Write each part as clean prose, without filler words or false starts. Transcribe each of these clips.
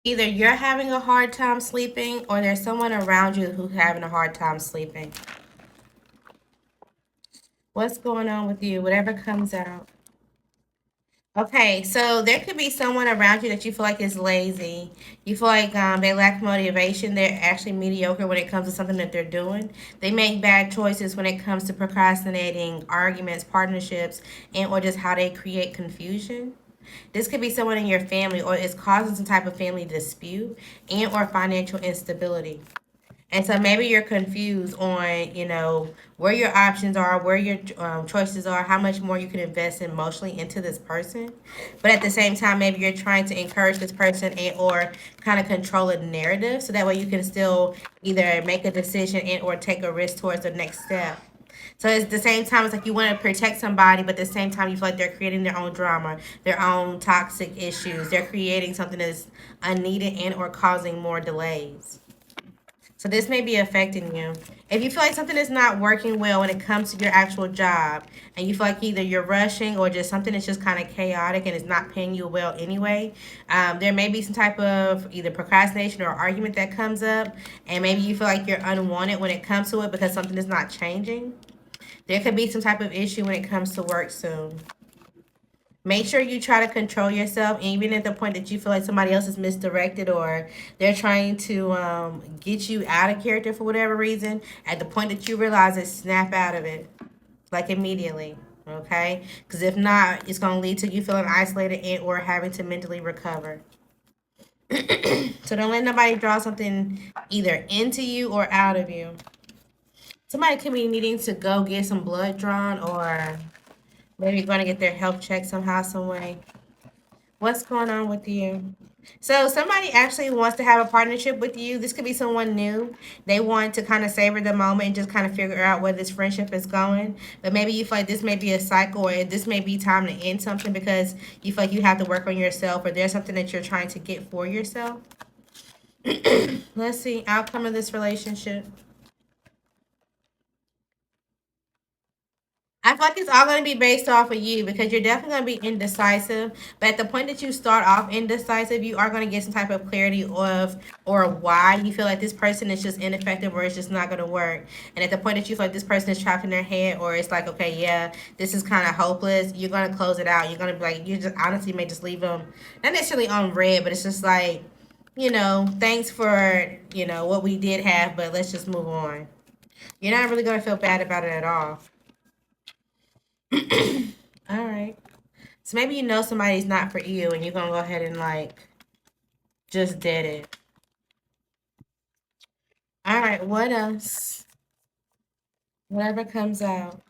Either you're having a hard time sleeping or there's someone around you who's having a hard time sleeping. What's going on with you? Whatever comes out. Okay, so there could be someone around you that you feel like is lazy. You feel like they lack motivation. They're actually mediocre when it comes to something that they're doing. They make bad choices when it comes to procrastinating, arguments, partnerships, and or just how they create confusion. This could be someone in your family or it's causing some type of family dispute and or financial instability. And so maybe you're confused on, where your options are, where your choices are, how much more you can invest emotionally into this person. But at the same time, maybe you're trying to encourage this person and or kind of control a narrative so that way you can still either make a decision and or take a risk towards the next step. So it's the same time it's like you want to protect somebody, but at the same time you feel like they're creating their own drama, their own toxic issues. They're creating something that's unneeded and or causing more delays. So this may be affecting you. If you feel like something is not working well when it comes to your actual job, and you feel like either you're rushing or just something is just kind of chaotic and it's not paying you well anyway, there may be some type of either procrastination or argument that comes up, and maybe you feel like you're unwanted when it comes to it because something is not changing. There could be some type of issue when it comes to work soon. Make sure you try to control yourself, even at the point that you feel like somebody else is misdirected or they're trying to get you out of character for whatever reason. At the point that you realize it, snap out of it, like immediately. Okay? Because if not, it's going to lead to you feeling isolated and or having to mentally recover. So don't let nobody draw something either into you or out of you. Somebody could be needing to go get some blood drawn or maybe going to get their health checked somehow, some way. What's going on with you? So somebody actually wants to have a partnership with you. This could be someone new. They want to kind of savor the moment and just kind of figure out where this friendship is going. But maybe you feel like this may be a cycle or this may be time to end something because you feel like you have to work on yourself or there's something that you're trying to get for yourself. Let's see, outcome of this relationship. I feel like it's all going to be based off of you because you're definitely going to be indecisive. But at the point that you start off indecisive, you are going to get some type of clarity of or why you feel like this person is just ineffective or it's just not going to work. And at the point that you feel like this person is trapped in their head or it's like, okay, yeah, this is kind of hopeless, you're going to close it out. You're going to be like, you just honestly may just leave them, not necessarily on red, but it's just like, thanks for, what we did have, but let's just move on. You're not really going to feel bad about it at all. All right. So maybe you know somebody's not for you and you're gonna go ahead and like just did it. All right, what else? Whatever comes out.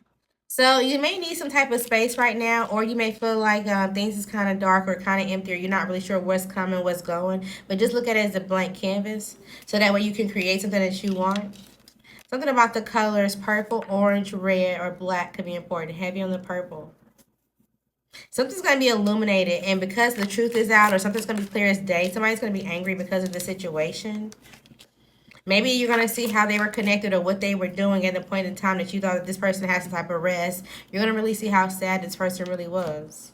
So you may need some type of space right now, or you may feel like things is kind of dark or kind of empty, or you're not really sure what's coming, what's going. But just look at it as a blank canvas, so that way you can create something that you want. Something about the colors purple, orange, red, or black could be important. Heavy on the purple. Something's going to be illuminated, and because the truth is out, or something's going to be clear as day, somebody's going to be angry because of the situation. Maybe you're going to see how they were connected or what they were doing at the point in time that you thought that this person had some type of rest. You're going to really see how sad this person really was.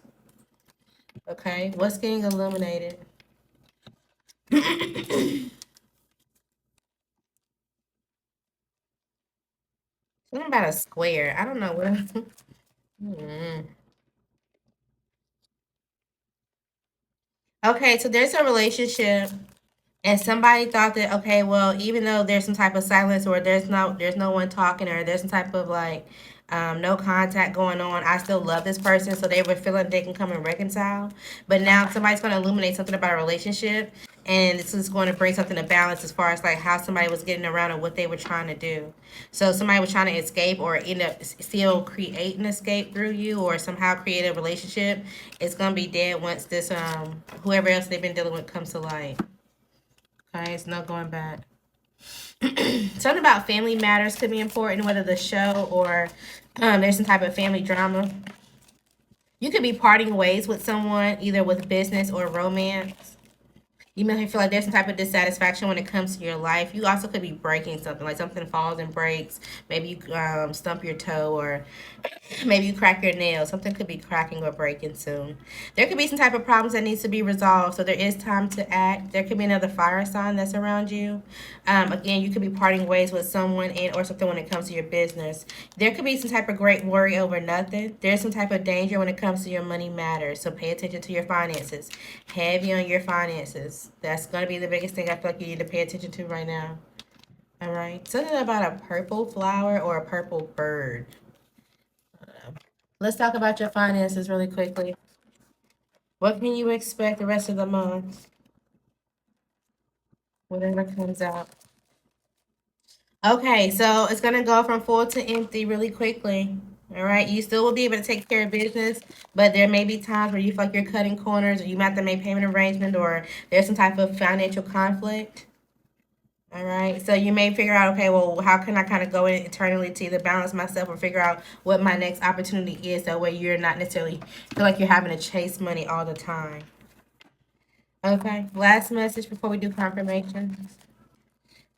Okay, what's getting illuminated? Something about a square. I don't know what. Hmm. Okay, so there's a relationship and somebody thought that okay, well, even though there's some type of silence or there's no one talking or there's some type of like no contact going on, I still love this person, so they were feeling they can come and reconcile. But now somebody's going to illuminate something about a relationship, and this is going to bring something to balance as far as like how somebody was getting around and what they were trying to do. So somebody was trying to escape or end up still create an escape through you or somehow create a relationship. It's going to be dead once this whoever else they've been dealing with comes to light. Okay, it's no going back. Something about family matters could be important, whether the show or there's some type of family drama. You could be parting ways with someone, either with business or romance. You may feel like there's some type of dissatisfaction when it comes to your life. You also could be breaking something, like something falls and breaks. Maybe you stump your toe, or maybe you crack your nail. Something could be cracking or breaking soon. There could be some type of problems that needs to be resolved. So there is time to act. There could be another fire sign that's around you. Again, you could be parting ways with someone and or something when it comes to your business. There could be some type of great worry over nothing. There's some type of danger when it comes to your money matters. So pay attention to your finances. Heavy on your finances. That's going to be the biggest thing I feel like you need to pay attention to right now. All right. Something about a purple flower or a purple bird. Let's talk about your finances really quickly. What can you expect the rest of the month? Whatever comes out. Okay, so it's gonna go from full to empty really quickly. All right, you still will be able to take care of business, but there may be times where you feel like you're cutting corners, or you might have to make payment arrangement, or there's some type of financial conflict. All right, so you may figure out, okay, well, how can I kind of go in internally to either balance myself or figure out what my next opportunity is? That way, you're not necessarily feel like you're having to chase money all the time. Okay, last message before we do confirmation.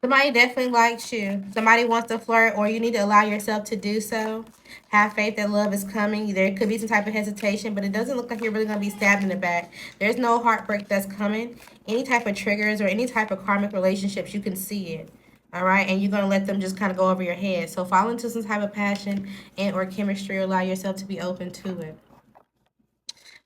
Somebody definitely likes you. Somebody wants to flirt, or you need to allow yourself to do so. Have faith that love is coming. There could be some type of hesitation, but it doesn't look like you're really going to be stabbed in the back. There's no heartbreak that's coming. Any type of triggers or any type of karmic relationships, you can see it. All right, and you're going to let them just kind of go over your head. So fall into some type of passion and or chemistry, or allow yourself to be open to it.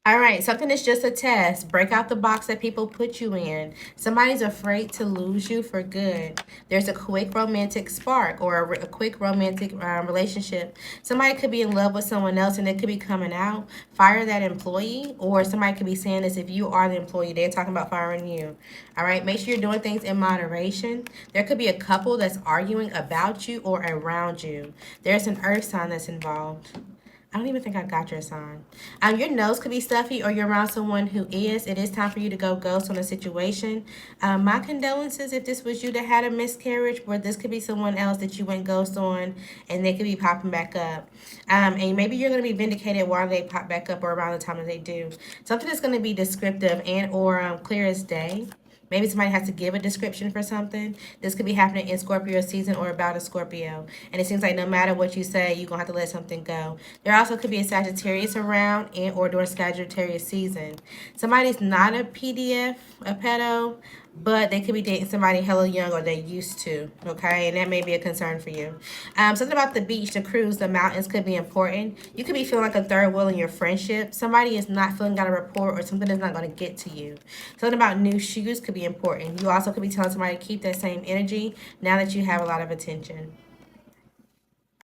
All right, something that's just a test. Break out the box that people put you in. Somebody's afraid to lose you for good. There's a quick romantic spark, or a quick romantic relationship. Somebody could be in love with someone else and it could be coming out. Fire that employee, or somebody could be saying this if you are the employee. They're talking about firing you. All right, make sure you're doing things in moderation. There could be a couple that's arguing about you or around you. There's an earth sign that's involved. I don't even think I got your sign. Your nose could be stuffy, or you're around someone who is. It is time for you to go ghost on a situation. My condolences if this was you that had a miscarriage, or this could be someone else that you went ghost on, and they could be popping back up. And maybe you're going to be vindicated while they pop back up, or around the time that they do. Something that's going to be descriptive and or clear as day. Maybe somebody has to give a description for something. This could be happening in Scorpio season or about a Scorpio. And it seems like no matter what you say, you're going to have to let something go. There also could be a Sagittarius around and or during Sagittarius season. Somebody's not a PDF, a pedo, but they could be dating somebody hella young, or they used to, okay? And that may be a concern for you. Something about the beach, the cruise, the mountains could be important. You could be feeling like a third wheel in your friendship. Somebody is not feeling got a rapport, or something is not going to get to you. Something about new shoes could be important. You also could be telling somebody to keep that same energy now that you have a lot of attention.